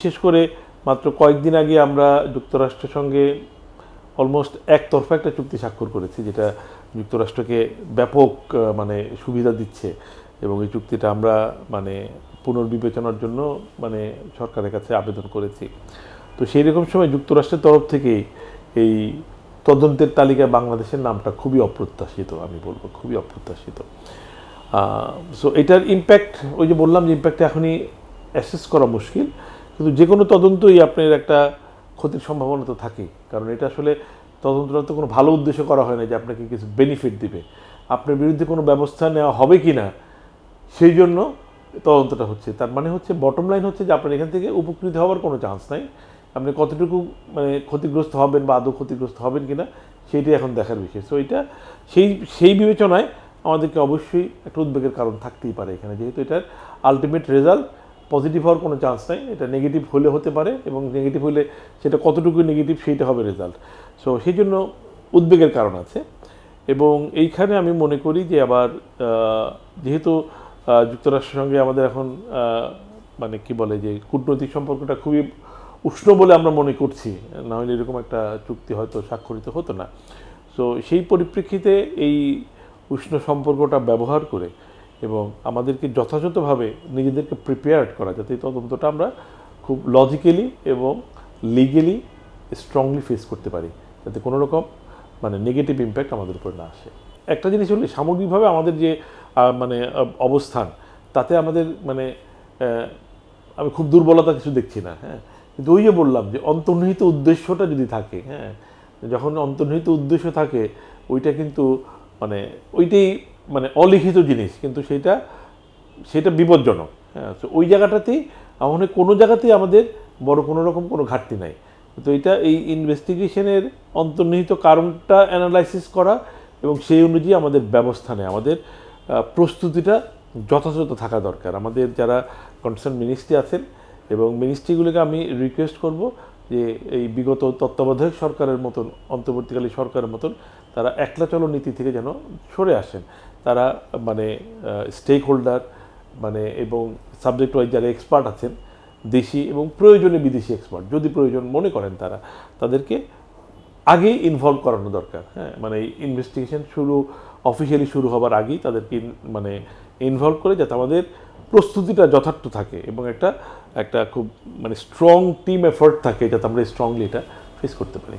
বিশেষ করে মাত্র কয়েকদিন আগে আমরা যুক্তরাষ্ট্রের সঙ্গে অলমোস্ট একতরফা একটা চুক্তি স্বাক্ষর করেছি, যেটা যুক্তরাষ্ট্রকে ব্যাপক মানে সুবিধা দিচ্ছে, এবং এই চুক্তিটা আমরা মানে পুনর্বিবেচনার জন্য মানে সরকারের কাছে আবেদন করেছি। তো সেই রকম সময় যুক্তরাষ্ট্রের তরফ থেকেই এই তদন্তের তালিকায় বাংলাদেশের নামটা খুবই অপ্রত্যাশিত, আমি বলবো খুবই অপ্রত্যাশিত। সো এটার ইম্প্যাক্ট, ওই যে বললাম যে ইম্প্যাক্ট এখনই অ্যাসেস করা মুশকিল, কিন্তু যে কোনো তদন্তই আপনার একটা ক্ষতির সম্ভাবনা তো থাকেই, কারণ এটা আসলে তদন্তটা তো কোনো ভালো উদ্দেশ্য করা হয় না যে আপনাকে কিছু বেনিফিট দিবে, আপনার বিরুদ্ধে কোনো ব্যবস্থা নেওয়া হবে কি না সেই জন্য তদন্তটা হচ্ছে। তার মানে হচ্ছে বটম লাইন হচ্ছে যে আপনার এখান থেকে উপকৃত হওয়ার কোনো চান্স নাই, আপনি কতটুকু মানে ক্ষতিগ্রস্ত হবেন বা আদৌ ক্ষতিগ্রস্ত হবেন কি না সেইটাই এখন দেখার বিষয়। সো এটা সেই বিবেচনায় আমাদেরকে অবশ্যই একটা উদ্বেগের কারণ থাকতেই পারে এখানে, যেহেতু এটার আলটিমেট রেজাল্ট পজিটিভ হওয়ার কোনো চান্স নাই, এটা নেগেটিভ হলে হতে পারে, এবং নেগেটিভ হলে সেটা কতটুকু নেগেটিভ সেইটা হবে রেজাল্ট। সো সেই জন্য উদ্বেগের কারণ আছে। এবং এইখানে আমি মনে করি যে আবার যেহেতু যুক্তরাষ্ট্রের সঙ্গে আমাদের এখন মানে কি বলে যে কূটনৈতিক সম্পর্কটা খুবই উষ্ণ বলে আমরা মনে করছি, না হলে এরকম একটা চুক্তি হয়তো স্বাক্ষরিত হতো না। সো সেই পরিপ্রেক্ষিতে এই উষ্ণ সম্পর্কটা ব্যবহার করে এবং আমাদেরকে যথাযথভাবে নিজেদেরকে প্রিপেয়ার্ড করা, যাতে এই তদন্তটা আমরা খুব লজিক্যালি এবং লিগেলি স্ট্রংলি ফেস করতে পারি, যাতে কোনো রকম মানে নেগেটিভ ইম্প্যাক্ট আমাদের উপর না আসে। একটা জিনিস হলে সামগ্রিকভাবে আমাদের যে মানে অবস্থান, তাতে আমাদের মানে আমি খুব দুর্বলতা কিছু দেখছি না, হ্যাঁ। কিন্তু ওই যে বললাম যে অন্তর্নিহিত উদ্দেশ্যটা যদি থাকে, হ্যাঁ, যখন অন্তর্নিহিত উদ্দেশ্য থাকে ওইটা কিন্তু মানে ওইটাই মানে অলিখিত জিনিস, কিন্তু সেটা বিপজ্জনক, হ্যাঁ। তো ওই জায়গাটাতেই আমার কোনো জায়গাতেই আমাদের বড় কোনো রকম কোনো ঘাটতি নাই। তো এটা এই ইনভেস্টিগেশনের অন্তর্নিহিত কারণটা অ্যানালাইসিস করা এবং সেই অনুযায়ী আমাদের ব্যবস্থা নেয়, আমাদের প্রস্তুতিটা যথাযথ থাকা দরকার। আমাদের যারা কনসার্ন মিনিস্ট্রি আছেন এবং মিনিস্ট্রিগুলিকে আমি রিকোয়েস্ট করব যে এই বিগত তত্ত্বাবধায়ক সরকারের মতন, অন্তর্বর্তীকালীন সরকারের মতন তারা একলা চলো নীতি থেকে যেন সরে আসেন। তারা মানে স্টেক হোল্ডার মানে এবং সাবজেক্ট ওয়াইজ যারা এক্সপার্ট আছেন, দেশি এবং প্রয়োজনে বিদেশি এক্সপার্ট যদি প্রয়োজন মনে করেন, তাদেরকে আগেই ইনভলভ করানো দরকার, হ্যাঁ। মানে ইনভেস্টিগেশন অফিসিয়ালি শুরু হবার আগেই তাদেরকে মানে ইনভলভ করে, যাতে আমাদের প্রস্তুতিটা যথার্থ থাকে এবং একটা খুব মানে স্ট্রং টিম এফোর্ট থাকে, যাতে আমরা স্ট্রংলি এটা ফেস করতে পারি।